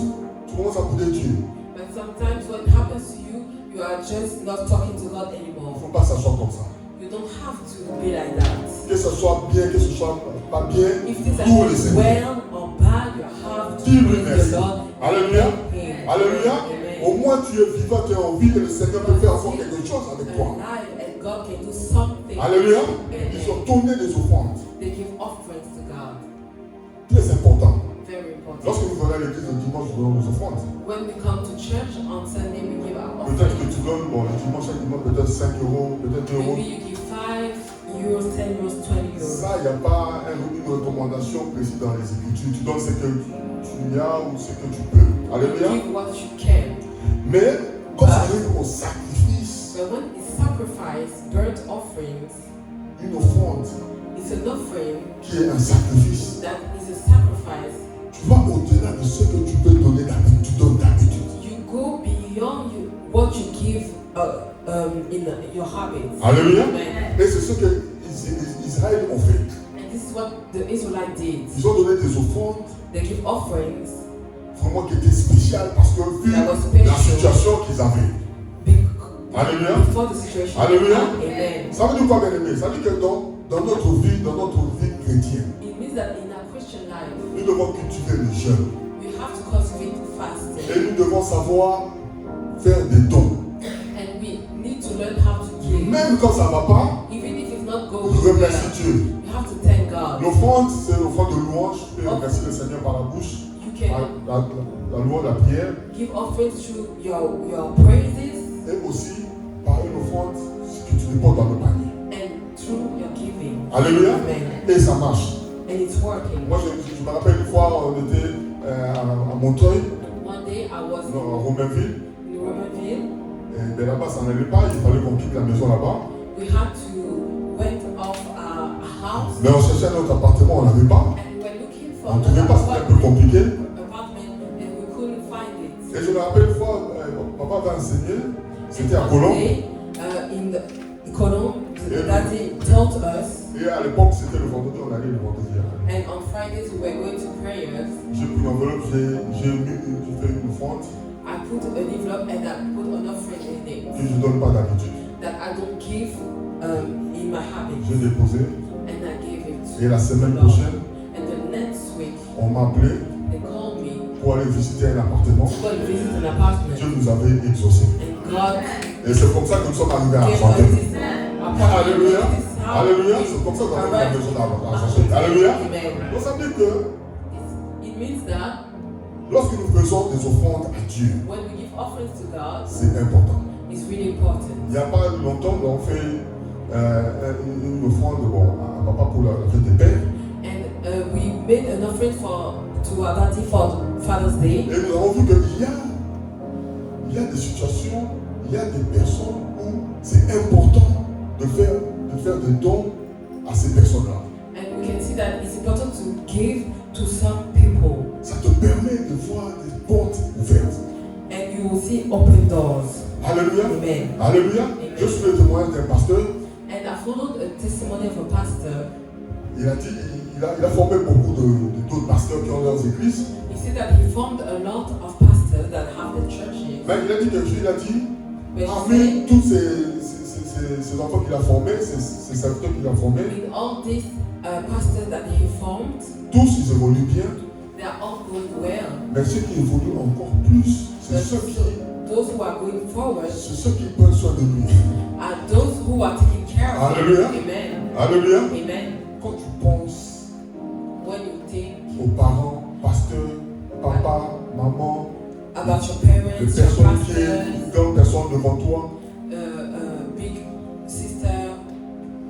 tu commences à bouder Dieu. But sometimes what happens to you, you are just not talking to God Il ne anymore. faut pas s'asseoir comme ça. You don't have to be like that. Que ce soit bien, que ce soit pas bien, If things are tout le going Seigneur. well or bad, you have to Dis-lui praise merci. the Lord. Alléluia. Him. Alléluia. Amen. Au moins tu es vivant, tu es en vie et le Seigneur peut faire encore quelque chose avec toi. Alive, and God can do something. Alléluia. Amen. Ils ont donné des offrandes. They give offerings to God. Très important. Very important. Lorsque nous venons à l'église le dimanche, nous donnons nos offrandes. When we come to church on Sunday, we give our Peut-être que offerings. tu donnes, bon, le dimanche, chaque dimanche, peut-être 5 euros, peut-être 2 euros. Maybe you give 5 euros, 10 euros, 20 euros. Ça, il n'y a pas une recommandation précise dans les Écritures. Tu donnes ce que tu as ou ce que tu peux. You Alléluia. give what you can. Mais quand ça arrive au sacrifice, But when it's sacrifice, burnt offerings, une offrande it's an offering qui est un sacrifice, that is a sacrifice. tu vas au-delà de ce que tu peux donner d'habitude. Tu donnes d'habitude. You go beyond what you give in your habits. Alléluia. Amen. Et c'est ce que Israël ont fait. And this is what the Israelites did. Ils ont donné des offrandes They give offerings vraiment qui étaient spéciales parce que vu That was special. la situation qu'ils avaient. Alléluia. Before the situation. Alléluia. Amen. Ça veut dire quoi, bien aimé? Ça veut dire que dans notre vie chrétienne, It means that in our Christian life, nous devons cultiver le jeûne. we have to cultivate Et fasting. nous devons savoir faire des dons. And we need to learn how to give. Même quand ça ne va pas, Even if it's not going well, remercie Dieu. you have to thank God. L'offrande, c'est l'offrande de louange. Tu peux remercier le Seigneur par la bouche, You par can la louange, la prière. give offerings through your praises Et aussi par une offrande que tu déposes dans le panier. and through your giving. Alléluia. Amen. Et ça marche. And it's working. Moi, je me rappelle une fois, on était à Montreuil, One day I was à Romainville. in Romanville. Et ben là-bas, ça n'allait pas. Il fallait qu'on quitte la maison là-bas. We had to rent off a house. Mais on cherchait un autre appartement, on n'avait pas. And we were looking for On ne trouvait another pas, c'était un peu compliqué. apartment and we couldn't find it. Et je me rappelle une fois, papa avait enseigné, c'était à Colombe. In the Colombe, that he told us, Et à l'époque, c'était le vendredi, on allait le vendredi. and on Fridays we were going to prayers. J'ai pris une enveloppe, j'ai fait une offrande I put an envelope and I put an offering in it que je ne donne pas d'habitude. that I don't give in my habit, J'ai déposé. and I gave it. Et la to semaine the Lord. prochaine, And the next week on m'a appelé they called me pour aller visiter un appartement. to go and visit an Dieu apartment, nous avait exaucés. and God Et c'est comme ça que nous sommes arrivés à la gave santé. us this apartment. Alléluia. This house. Alléluia. C'est comme ça qu'on arrive à la maison à la santé. Alléluia. Amen. Donc ça veut dire que It means that lorsque nous faisons des offrandes à Dieu, when we give offerings to God, c'est important. it's really important. Il n'y a pas longtemps, on fait une offrande à papa pour la fête des pères. And we made an offering to our daddy for Father's Day. Et nous avons vu qu'il y a des situations, il y a des personnes où c'est important de faire des dons à ces personnes-là. And we can see that it's important to give to some people. Ça te permet de voir des portes ouvertes. And you will see open doors. Alléluia. Amen. Alléluia. Je suis le témoignage d'un pasteur. And I followed a testimony of a pastor. Il a dit, il a formé beaucoup d'autres pasteurs qui ont leurs églises. He said that he formed a lot of pastors that have the churches. Mais il a dit quelque chose, il a dit, But he parmi tous ces enfants qu'il a formés, ces serviteurs qu'il a formés, said, with all these pastors that he formed, tous ils évoluent bien, they are all going well. mais ceux qui évoluent encore plus, c'est But ceux qui those who are going forward prennent soin de lui. are those who are taking care of Alléluia. him. Amen. Alléluia. Amen. Quand tu penses When you think aux parents, pasteurs, papa, maman, about your les parents, your personnes qui pastors, une grande personne devant toi, big sister,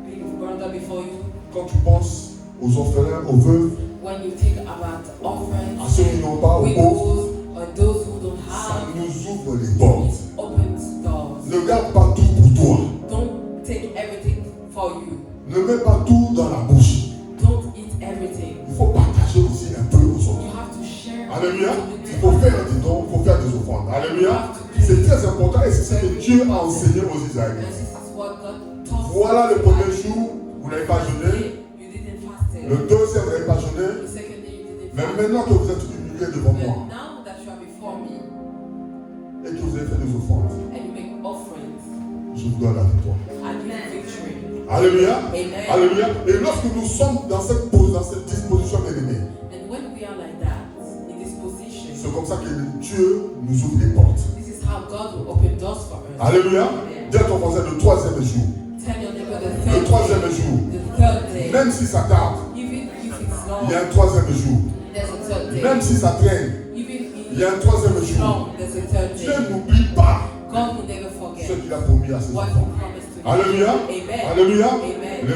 big brother before you, quand tu penses aux orphelins, aux veuves, when you think about orphans, à ceux qui n'ont pas, aux pauvres, widows, or those who don't ça have, nous ouvre les portes. it opens doors. Ne garde pas tout pour toi. Don't take everything for you. Ne mets pas tout dans la bouche. Don't eat everything. Il faut partager aussi un peu aux autres. You have to share. Alléluia. with Il faut people. faire des dons, il faut faire des offrandes. Alléluia. C'est très important et c'est ce que Dieu a enseigné aux And Israélites. this is what God taught Voilà le us. premier jour, vous n'avez pas jeûné. You didn't fast. Le deuxième, vous n'avez pas jeûné. The second day you didn't Mais fast. maintenant que vous êtes humilié devant But moi now that you are before me et que vous avez fait des offrandes, and you make offerings, je vous donne la victoire. I give you victory. Alléluia. Amen. Alléluia. Et lorsque nous sommes dans cette disposition bien-aimée, And when we are like that, in this position, c'est comme ça que Dieu nous ouvre les portes. this is how God will open doors for us. Alléluia. Dis à ton voisin le troisième jour. Tell your neighbor the Le third troisième day, jour. the third day, Même si ça tarde, even if it's il y a long, un troisième jour. there's a third day. Même si ça traîne, Even il y a if un troisième it's jour. long, there's a third Dieu day. n'oublie pas God will never ce forget qu'il a promis à ses what He enfants. promised to do. Alléluia. Amen. Alléluia. Amen.